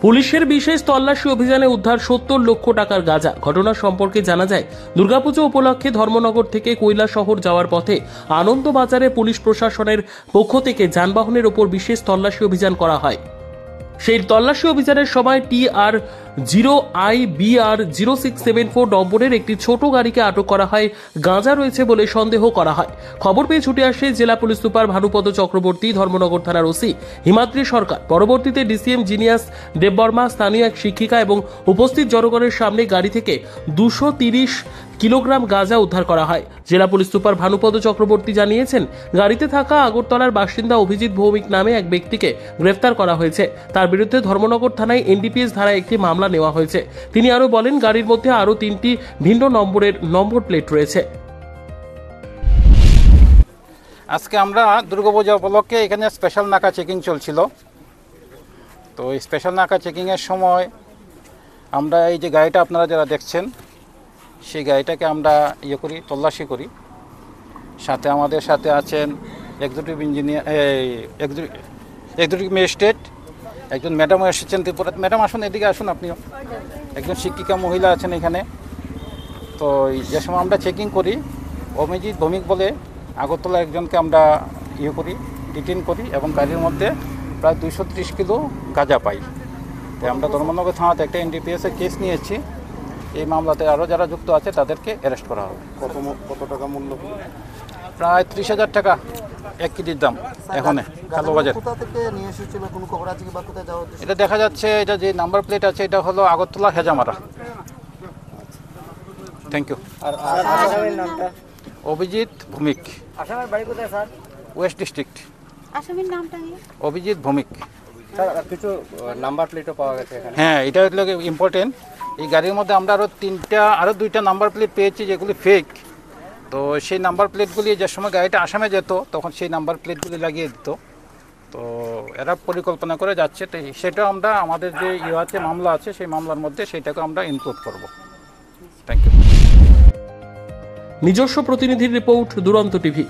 পুলিশের বিশেষ তল্লাশি অভিযানে উদ্ধার 70 লক্ষ টাকার গাঁজা। ঘটনা সম্পর্কে জানা যায়, দুর্গাপুজো উপলক্ষে ধর্মনগর থেকে কৈলাসহর যাওয়ার পথে আনন্দবাজারে পুলিশ প্রশাসনের পক্ষ থেকে যানবাহনের ওপর বিশেষ তল্লাশি অভিযান করা হয়। সেই তল্লাশি অভিযানের সময় TR0IBR0674 নম্বরের একটি ছোট গাড়িকে আটক করা হয়। গাঁজা রয়েছে বলে সন্দেহ করা হয়। খবর পেয়ে ছুটে আসে জেলা পুলিশ সুপার ভানুপদ চক্রবর্তী, ধর্মনগর থানার ওসি হিমাদ্রি সরকার। পরবর্তীতে ডিসিএম জিনিয়াস দেববর্মা, স্থানীয় এক শিক্ষিকা এবং উপস্থিত জনগণের সামনে গাড়ি থেকে 230 কিলোগ্রাম গাঁজা উদ্ধার করা হয়। জেলা পুলিশ সুপার ভানুপদ চক্রবর্তী জানিয়েছেন, গাড়িতে থাকা আগরতলার বাসিন্দা অভিজিৎ ভৌমিক নামে এক ব্যক্তিকে গ্রেফতার করা হয়েছে। তার বিরুদ্ধে ধর্মনগর থানায় NDPS ধারায় একটি মামলা নেওয়া হয়েছে। তিনি আরও বলেন, গাড়ির মধ্যে আরও 3টি ভিন্ন নম্বরের নম্বর প্লেট রয়েছে। আজকে আমরা দুর্গাপূজা উপলক্ষে এখানে স্পেশাল নাকা চেকিং চলছিল। তো এই স্পেশাল নাকা চেকিংয়ের সময় আমরা এই যে গাড়িটা আপনারা যারা দেখছেন, সেই গাড়িটাকে আমরা তল্লাশি করি। সাথে আমাদের সাথে আছেন এক্সিকিউটিভ ইঞ্জিনিয়ার, এক্সিকিউটিভ ম্যাজিস্ট্রেট, একজন ম্যাডামও এসেছেন ত্রিপুরা। ম্যাডাম আসুন, এদিকে আসুন আপনিও। একজন শিক্ষিকা মহিলা আছেন এখানে। তো যে সময় আমরা চেকিং করি, অভিজিৎ ভৌমিক বলে আগরতলা একজনকে আমরা ডিটেইন করি এবং গাড়ির মধ্যে প্রায় 230 কিলো গাঁজা পাই। তাই আমরা ধর্মনগর থানাতে একটা NDPS-এর কেস নিয়েছি। এই মামলাতে আরও যারা যুক্ত আছে তাদেরকে অ্যারেস্ট করা হবে। কত টাকা মূল্য? প্রায় 30,000 টাকা 1 কেজির দাম। এখন কালো বাজার কোথা থেকে নিয়ে এসেছিল, কোনো খবর আছে কি বা কোথায় যাওয়া হচ্ছে? এটা দেখা যাচ্ছে, এটা যে নাম্বার প্লেট আছে এটা হলো আগরতলা হেজামারা। Thank you. আর আসামির নামটা? অভিজিৎ ভৌমিক। আসামের বাড়ি কোথায় স্যার? West district. আসামির নামটা কি? অভিজিৎ ভৌমিক। স্যার কিছু নাম্বার প্লেটও পাওয়া গেছে এখানে? হ্যাঁ, এটা হলো ইম্পর্টেন্ট। এই গাড়ির মধ্যে আমরা আরও 2টা নাম্বার প্লেট পেয়েছি যেগুলি ফেক। তো সেই নাম্বার প্লেটগুলি যে সময় গাড়িটা আসামে যেত তখন সেই নাম্বার প্লেটগুলি লাগিয়ে দিত। তো এরা পরিকল্পনা করে যাচ্ছে। তো সেটা আমরা আমাদের যে মামলা আছে সেই মামলার মধ্যে সেটাকে আমরা ইনক্লুড করব। Thank you. নিজস্ব প্রতিনিধির রিপোর্ট, দুরন্ত টিভি।